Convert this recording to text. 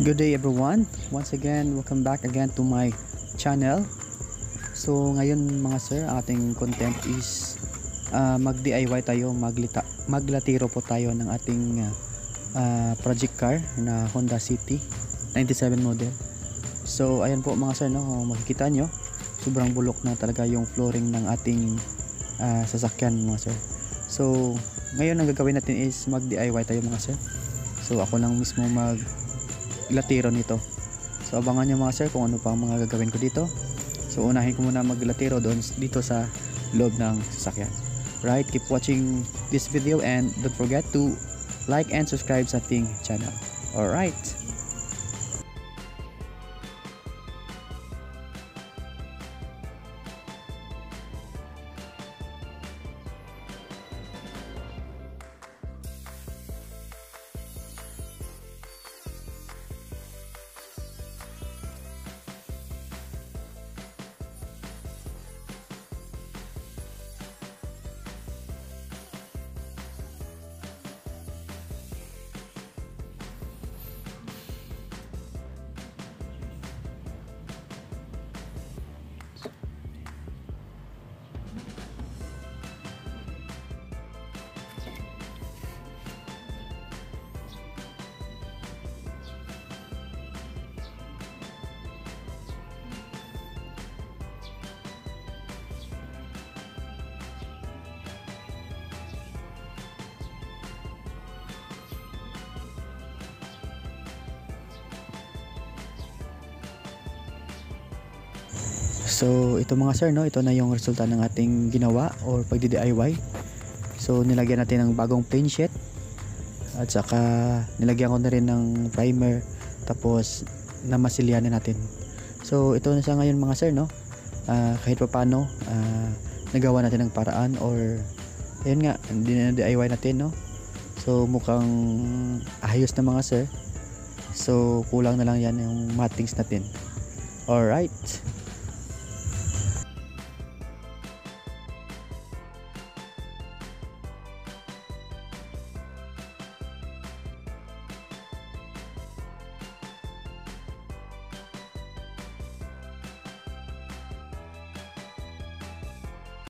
Good day everyone. Once again, welcome back again to my channel. So ngayon mga sir, ating content is mag-DIY tayo, maglatiro po tayo ng ating project car na Honda City 97 model. So ayan po mga sir, no, makikita nyo, sobrang bulok na talaga yung flooring ng ating sasakyan mga sir. So ngayon ang gagawin natin is mag-DIY tayo mga sir. So ako lang mismo maglatiro nito. So abangan nyo mga sir kung ano pa ang mga gagawin ko dito. So unahin ko muna maglatiro dito sa loob ng sasakyan. Right, keep watching this video and don't forget to like and subscribe sa ating channel. Alright. So ito mga sir, no, ito na yung resulta ng ating ginawa or pagdi-DIY. So nilagyan natin ng bagong plain sheet at saka nilagyan ko na rin ng primer, tapos namasilyanan natin. So ito na siya ngayon mga sir, no. Kahit pa paano nagawa natin ng paraan, or ayun nga, DIY natin, no. So mukhang ayos na mga sir. So kulang na lang yan yung mattings natin. Alright.